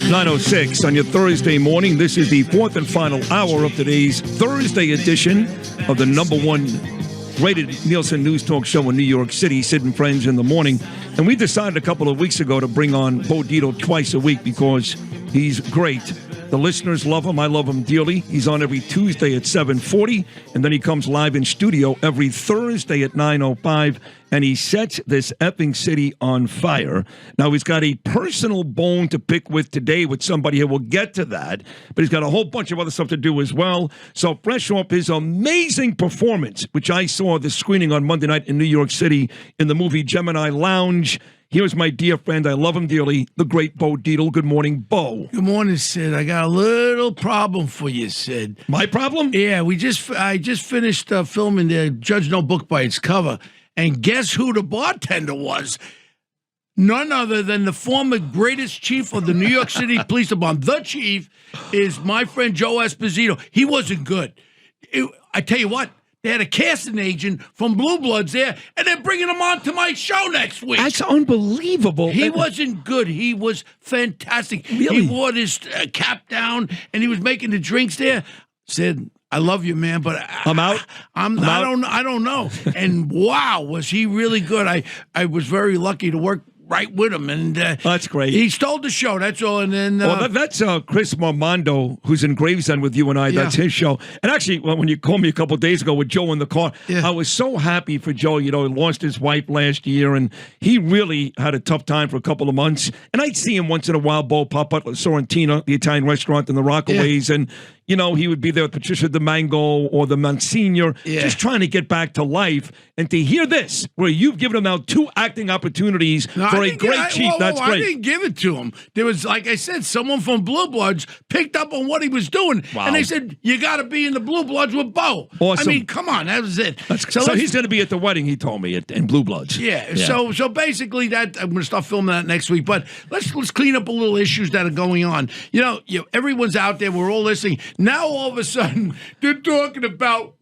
9:06 on your Thursday morning. This is the fourth and final hour of today's Thursday edition of the number one rated Nielsen News Talk show in New York City, Sid and Friends in the Morning. And we decided a couple of weeks ago to bring on Bo Dietl twice a week because he's great. The listeners love him. I love him dearly. He's on every Tuesday at 7:40, and then he comes live in studio every Thursday at 9:05, and he sets this effing city on fire. Now, he's got a personal bone to pick with today with somebody here. We'll get to that, but he's got a whole bunch of other stuff to do as well. So fresh off his amazing performance, which I saw the screening on Monday night in New York City in the movie Gemini Lounge, here's my dear friend, I love him dearly, the great Bo Dietl. Good morning, Bo. Good morning, Sid. I got a little problem for you, Sid. My problem? Yeah, I just finished filming the Judge No Book by Its Cover, and guess who the bartender was? None other than the former greatest chief of the New York City Police Department. The chief is my friend Joe Esposito. He wasn't good. I tell you what. They had a casting agent from Blue Bloods there, and they're bringing him on to my show next week. That's unbelievable. He wasn't good. He was fantastic. Really? He wore his cap down, and he was making the drinks there. Said, I love you, man, but I'm out. I don't know. And wow, was he really good. I was very lucky to work right with him, and that's great. He stole the show. That's all. And then that's Chris Marmondo, who's in Gravesend with you and I. Yeah. That's his show. And actually, when you called me a couple of days ago with Joe in the car, I was so happy for Joe. You know, he lost his wife last year, and he really had a tough time for a couple of months. And I'd see him once in a while, Bo, pop up at Sorrentino, the Italian restaurant in the Rockaways, and you know, he would be there with Patricia DeMango or the Monsignor, just trying to get back to life. And to hear this, where you've given him now 2 acting opportunities for a great chief, that's great. I didn't give it to him. There was, like I said, someone from Blue Bloods picked up on what he was doing. Wow. And they said, you got to be in the Blue Bloods with Bo. Awesome. I mean, come on, that was it. So he's going to be at the wedding, he told me, in Blue Bloods. Yeah. So basically, that I'm going to start filming that next week. But let's clean up a little issues that are going on. You know, everyone's out there. We're all listening. Now, all of a sudden, they're talking about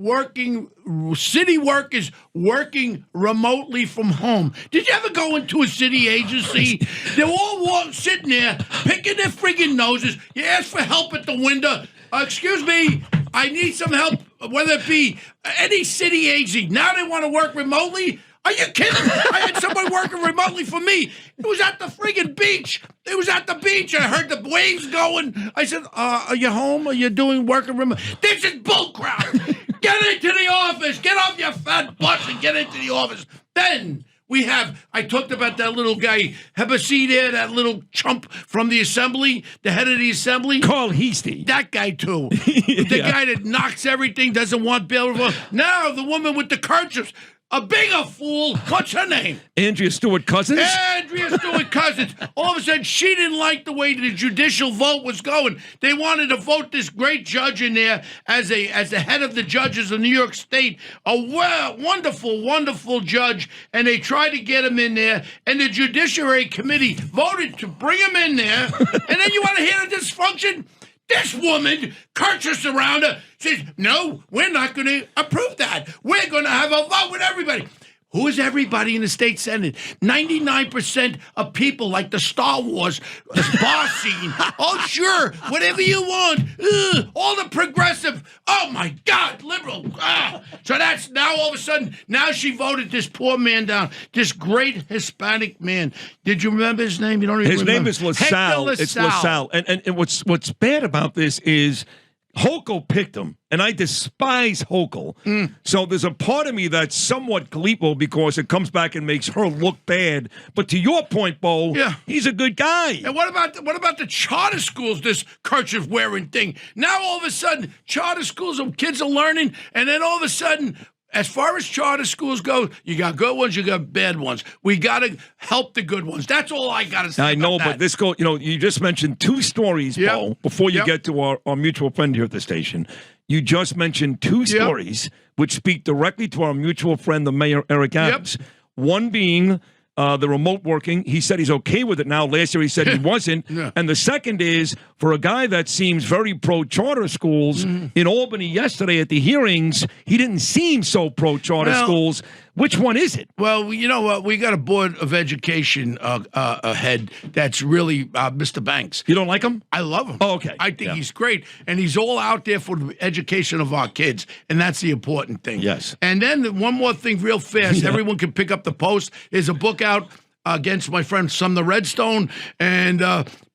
city workers working remotely from home. Did you ever go into a city agency? They're all sitting there, picking their friggin' noses. You ask for help at the window. Excuse me, I need some help, whether it be any city agency. Now they want to work remotely? Are you kidding? I had somebody working remotely for me. It was at the friggin' beach. It was at the beach. I heard the waves going. I said, are you home? Are you working remote? This is bullcrap. Get into the office. Get off your fat butt and get into the office. Then I talked about that little guy. Have a seat there, that little chump from the assembly, the head of the assembly. Carl Heastie. That guy, too. The guy that knocks everything, doesn't want bail. Now the woman with the kerchiefs. A bigger fool. What's her name? Andrea Stewart-Cousins? Andrea Stewart-Cousins. All of a sudden, she didn't like the way the judicial vote was going. They wanted to vote this great judge in there as the head of the judges of New York State. A wonderful, wonderful judge. And they tried to get him in there. And the Judiciary Committee voted to bring him in there. And then you want to hear the dysfunction? This woman, Curtis around her, says, no, we're not going to approve that. We're going to have a vote with everybody. Who is everybody in the state senate? 99% of people like the Star Wars bar scene. Oh, sure, whatever you want. All the progressive. Oh, my God, liberal. So that's now all of a sudden, now she voted this poor man down, this great Hispanic man. Did you remember his name? You don't even remember. His name is LaSalle. It's LaSalle. And what's bad about this is Hochul picked him, and I despise Hochul. So there's a part of me that's somewhat gleeful because it comes back and makes her look bad. But to your point, Bo, he's a good guy. And what about the charter schools, this kerchief wearing thing? Now all of a sudden, charter schools, kids are learning, and then all of a sudden, as far as charter schools go, you got good ones, you got bad ones. We got to help the good ones. That's all I got to say. I know, but you just mentioned 2 stories, Bo, before you get to our mutual friend here at the station. You just mentioned 2 stories which speak directly to our mutual friend, the mayor, Eric Adams. One being the remote working. He said he's okay with it now. Last year he said he wasn't. And the second is, for a guy that seems very pro-charter schools, in Albany yesterday at the hearings, he didn't seem so pro-charter schools. Which one is it? Well, you know what? We got a board of education head that's really Mr. Banks. You don't like him? I love him. Oh, okay. I think he's great, and he's all out there for the education of our kids, and that's the important thing. Yes. And then one more thing, real fast. Everyone can pick up the Post. There's a book out against my friend Sumner Redstone, and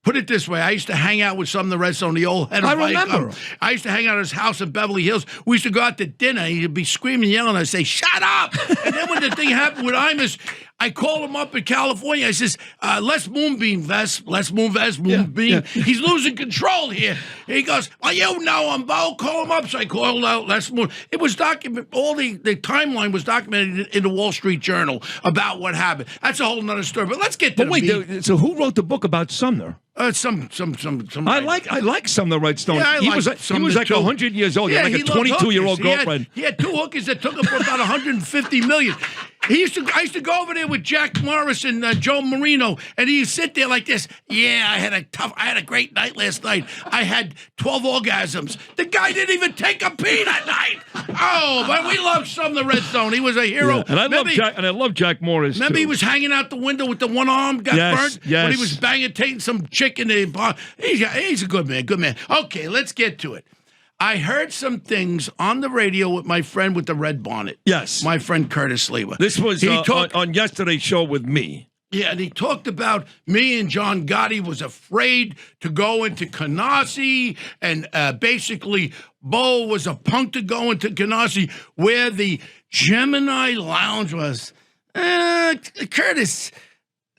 put it this way, I used to hang out with Sumner Redstone, the old head of remember. I used to hang out at his house in Beverly Hills. We used to go out to dinner. He'd be screaming, yelling. I'd say, shut up. And then when the thing happened with Imus, I called him up in California. I says, Les Moonbeam, Ves. Les Moon, Ves, Moonbeam. Yeah. He's losing control here. He goes, well, you know him, Bo. Call him up. So I called out Les Moon. It was documented. All the timeline was documented in the Wall Street Journal about what happened. That's a whole nother story. But let's get to the meat. So who wrote the book about Sumner? Some. I like Sumner Redstone. Yeah, he was like 100 years old. Yeah, he had like a 22-year-old girlfriend. He had 2 hookers that took him for about 150 million. I used to go over there with Jack Morris and Joe Marino, and he'd sit there like this. Yeah, I had a great night last night. I had 12 orgasms. The guy didn't even take a pee that night. Oh, but we love Sumner Redstone. He was a hero. Yeah. And I love Jack Morris. Remember, too. He was hanging out the window with the one arm got burnt when he was banging some chick in the bar. He's a good man. Good man. Okay, let's get to it. I heard some things on the radio with my friend with the red bonnet. Yes. My friend Curtis Sliwa. This was on yesterday's show with me. Yeah, and he talked about me and John Gotti was afraid to go into Canarsie, and basically Bo was a punk to go into Canarsie, where the Gemini Lounge was. Curtis,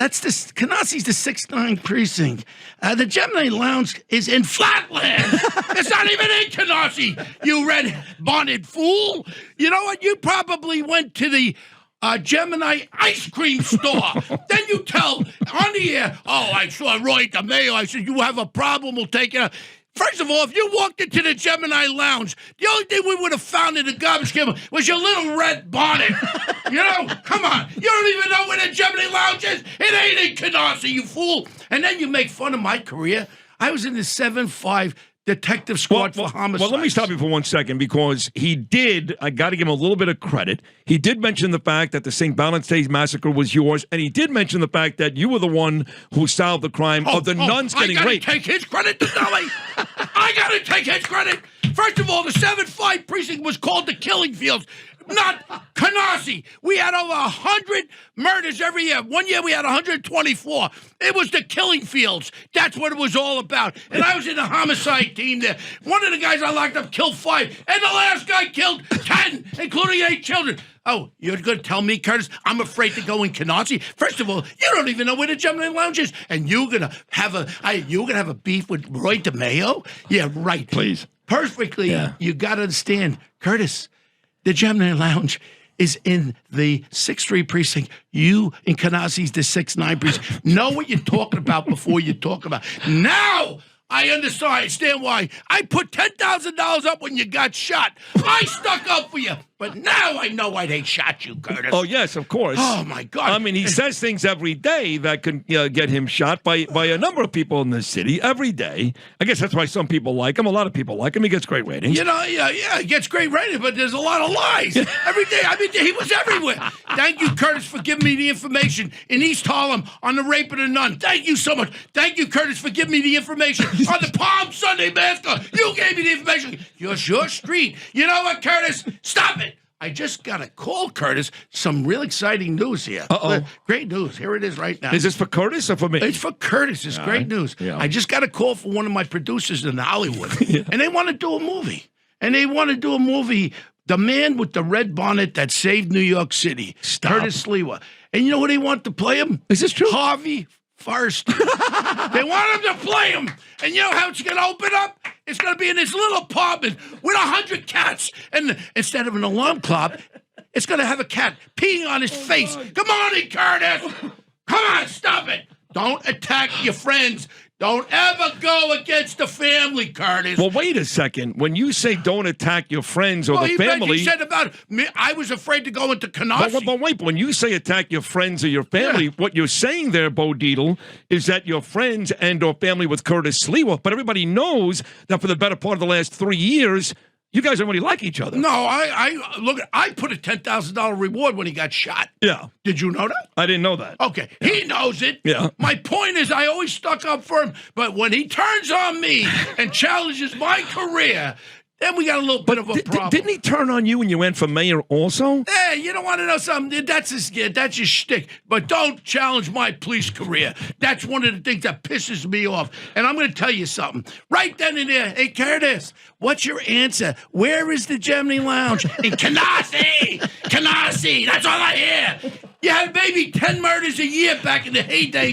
Canassie's the 6th precinct. The Gemini Lounge is in Flatland. It's not even in Canarsie, you red-bonnet fool. You know what? You probably went to the Gemini ice cream store. Then you tell on the air, oh, I saw Roy DeMeo. I said, you have a problem, we'll take it out. First of all, if you walked into the Gemini Lounge, the only thing we would have found in the garbage can was your little red bonnet. You know, come on. You don't even know where the Gemini Lounge is. It ain't in Canarsie, you fool. And then you make fun of my career. I was in the 7-5 detective squad for homicide. Well, let me stop you for 1 second, because he did, I got to give him a little bit of credit. He did mention the fact that the St. Valentine's Massacre was yours, and he did mention the fact that you were the one who solved the crime of the nuns getting raped. I got to take his credit, Denali. I got to take his credit. First of all, the 7-5 precinct was called the Killing Fields, not Canarsie. We had over 100 murders every year. One year we had 124. It was the Killing Fields. That's what it was all about. And I was in the homicide team there. One of the guys I locked up killed 5, and the last guy killed 10, including 8 children. Oh, you're going to tell me, Curtis, I'm afraid to go in Canarsie? First of all, you don't even know where the Gemini Lounge is, and you're going to have a beef with Roy DeMeo? Yeah, right. Please. Perfectly. Yeah. You got to understand, Curtis, the Gemini Lounge is in the 6th Street precinct. You in Canassie's the 6-9 precinct. Know what you're talking about before you talk about. Now I understand why. I put $10,000 up when you got shot. I stuck up for you. But now I know why they shot you, Curtis. Oh, yes, of course. Oh, my God. I mean, he says things every day that can get him shot by a number of people in this city every day. I guess that's why some people like him. A lot of people like him. He gets great ratings. You know, yeah, he gets great ratings, but there's a lot of lies. Every day. I mean, he was everywhere. Thank you, Curtis, for giving me the information in East Harlem on the rape of the nun. Thank you so much. Thank you, Curtis, for giving me the information on the Palm Sunday Massacre. You gave me the information. It's your street. You know what, Curtis? Stop it. I just got a call, Curtis. Some real exciting news here. Uh-oh. Great news. Here it is right now. Is this for Curtis or for me? It's for Curtis. It's great news. Yeah. I just got a call from one of my producers in Hollywood, and they want to do a movie. The Man with the Red Bonnet That Saved New York City. Stop. Curtis Sliwa. And you know who they want to play him? Is this true? Harvey First. They want him to play him. And you know how it's going to open up? It's going to be in this little apartment with 100 cats. And instead of an alarm clock, it's going to have a cat peeing on his face. Come on in, Curtis. Come on, stop it. Don't attack your friends. Don't ever go against the family, Curtis. Well, wait a second. When you say don't attack your friends or the family... He said about me, I was afraid to go into Canarsie. But wait, when you say attack your friends or your family, what you're saying there, Bo Dietl, is that your friends and or family with Curtis Sliwa, but everybody knows that for the better part of the last 3 years, You guys don't really like each other. No, I look. I put a $10,000 reward when he got shot. Yeah. Did you know that? I didn't know that. Okay, he knows it. Yeah. My point is, I always stuck up for him, but when he turns on me and challenges my career, then we got a little bit of a problem. Didn't he turn on you when you went for mayor also? Hey, you don't want to know something? That's his shtick. But don't challenge my police career. That's one of the things that pisses me off. And I'm going to tell you something. Right then and there, hey, Curtis, what's your answer? Where is the Gemini Lounge? In Canarsie! Canarsie! That's all I hear. You had maybe 10 murders a year back in the heyday.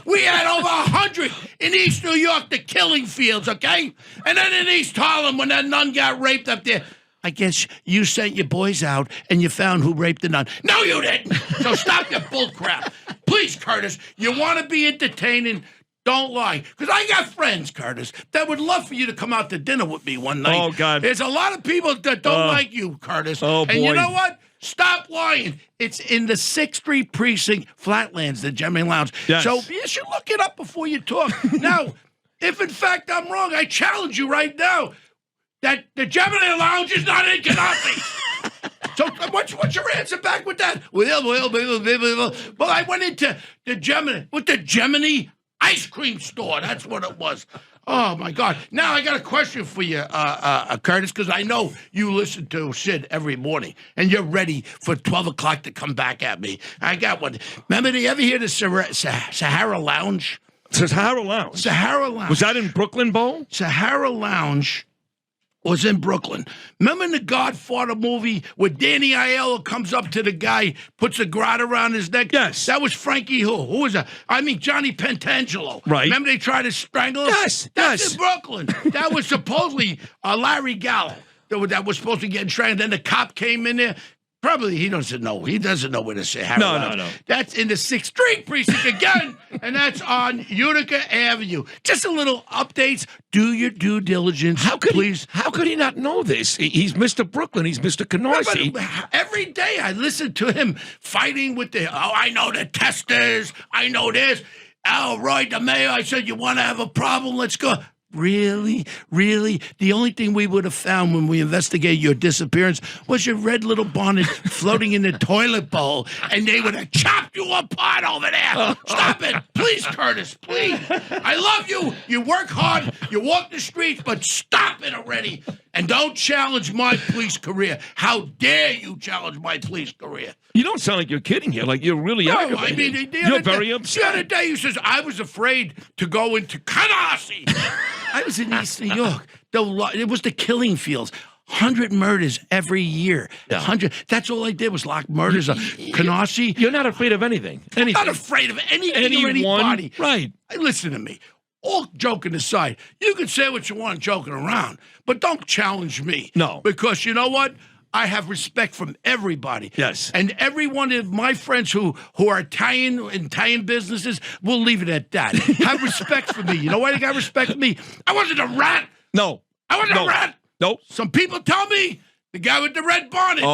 We had over 100 in East New York, the killing fields, okay? And then in East Harlem, when that nun got raped up there, I guess you sent your boys out and you found who raped the nun. No, you didn't. So stop your bull crap. Please, Curtis, you want to be entertaining, don't lie. Because I got friends, Curtis, that would love for you to come out to dinner with me one night. Oh, God. There's a lot of people that don't like you, Curtis. Oh, boy. And you know what? Stop lying. It's in the 6th Street Precinct, Flatlands, the Gemini Lounge. Yes. So you should look it up before you talk. Now, if in fact I'm wrong, I challenge you right now that the Gemini Lounge is not in Canarsie. So what's your answer back with that? Well, I went into the Gemini ice cream store. That's what it was. Oh, my God. Now I got a question for you, Curtis, because I know you listen to Sid every morning, and you're ready for 12 o'clock to come back at me. I got one. Remember, do you ever hear the Sahara Lounge? Sahara Lounge. Sahara Lounge. Was that in Brooklyn, Bo? Sahara Lounge was in Brooklyn. Remember in the Godfather movie where Danny Aiello comes up to the guy, puts a garrote around his neck? Yes. That was Frankie who? Who was that? I mean, Johnny Pentangelo. Right. Remember they tried to strangle him? Yes, That's yes. in Brooklyn. That was supposedly Larry Gallo that was supposed to get strangled. Then the cop came in there. Probably he doesn't know. He doesn't know where to say Sahara Lounge. No. That's in the 6th Street Precinct again, and that's on Utica Avenue. Just a little updates. Do your due diligence, please. How could he not know this? He's Mr. Brooklyn. He's Mr. Canarsie. But every day I listen to him fighting with I know the testers. I know this. Al Roy, the mayor, I said, you want to have a problem? Let's go. Really? Really? The only thing we would have found when we investigated your disappearance was your red little bonnet floating in the toilet bowl, and they would have chopped you apart over there. Stop it. Please, Curtis, please. I love you. You work hard. You walk the streets, but stop it already. And don't challenge my police career. How dare you challenge my police career? You don't sound like you're kidding here. Like you're really aggravated. I mean, you're very upset. The other day you says, I was afraid to go into Canarsie. I was in East New York. It was the killing fields. 100 murders every year. Yeah. 100. That's all I did was lock murders up. Canarsie. You're not afraid of anything. I'm not afraid of anything or anybody. Right. Listen to me. All joking aside, you can say what you want joking around, but don't challenge me. No. Because you know what? I have respect from everybody. Yes. And every one of my friends who are Italian businesses, we'll leave it at that. Have respect for me. You know why they got respect for me? I wasn't a rat. No. I wasn't a rat. Nope. Some people tell me the guy with the red bonnet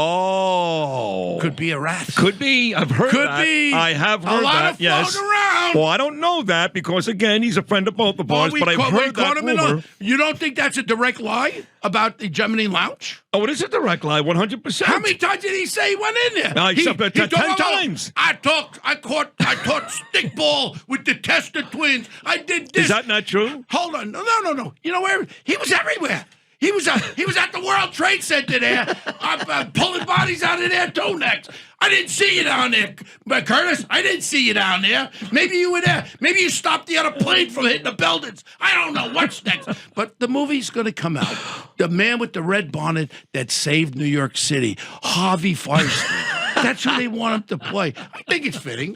could be a rat. Could be. I've heard that. Could be. I have heard a lot that. of Yes. floating around. Well, I don't know that because, again, he's a friend of both of ours, but I've heard that rumor. You don't think that's a direct lie about the Gemini Lounge? Oh, it is a direct lie, 100%. How many times did he say he went in there? He 10 times. I caught stickball with the Tester twins. I did this. Is that not true? Hold on. No. You know where? He was everywhere. He was at the World Trade Center there. I'm pulling bodies out of there too next. I didn't see you down there, but Curtis. I didn't see you down there. Maybe you were there. Maybe you stopped the other plane from hitting the buildings. I don't know what's next. But the movie's going to come out. The man with the red bonnet that saved New York City, Harvey Fierstein. That's who they want him to play. I think it's fitting.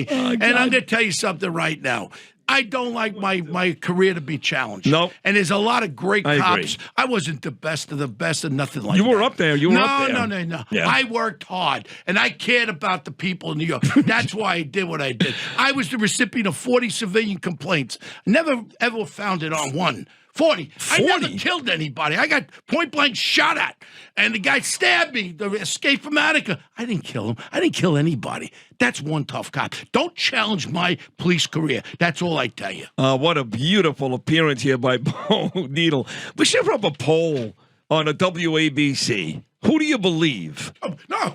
Oh, and I'm going to tell you something right now. I don't like my career to be challenged. No. And there's a lot of great I cops. agree. I wasn't the best of the best and nothing like that. You were up there. You were up there. No. Yeah. I worked hard, and I cared about the people in New York. That's why I did what I did. I was the recipient of 40 civilian complaints. Never, ever founded on one. 40. I never killed anybody. I got point-blank shot at, and the guy stabbed me. The escape from Attica. I didn't kill him. I didn't kill anybody. That's one tough cop. Don't challenge my police career. That's all I tell you. What a beautiful appearance here by Bo Dietl. We should rub a poll on a WABC. Who do you believe? No,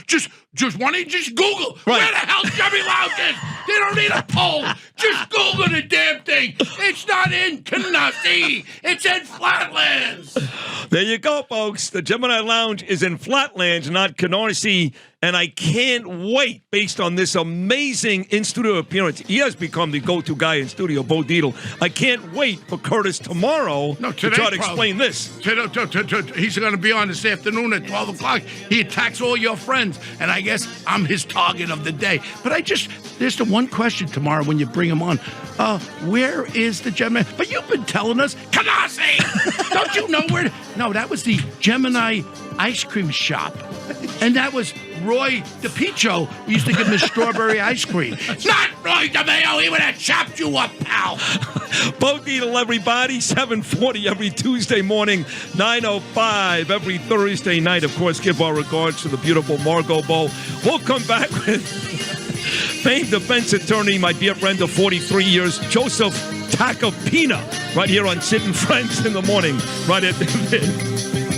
just why don't you just Google Right. where the hell Jimmy Lounge is? They don't need a poll. Just Google the damn thing. It's not in Canarsie. It's in Flatlands. There you go, folks. The Gemini Lounge is in Flatlands, not Canarsie. And I can't wait, based on this amazing in-studio appearance. He has become the go-to guy in studio, Bo Dietl. I can't wait for Curtis tomorrow to try to explain this. He's going to be on this afternoon at 12 o'clock. He attacks all your friends, and I guess I'm his target of the day. But there's the one question tomorrow when you bring him on. Where is the Gemini? But you've been telling us, Canarsie! Don't you know where? No, that was the Gemini ice cream shop. And that was Roy DePicho. We used to give him his strawberry ice cream. Not Roy DeMayo. He would have chopped you up, pal. Bo Dietl, everybody. 7:40 every Tuesday morning. 9:05 every Thursday night. Of course, give our regards to the beautiful Margot Bo. We'll come back with famed defense attorney, my dear friend of 43 years, Joseph Tacopina, right here on Sid and Friends in the morning, right at the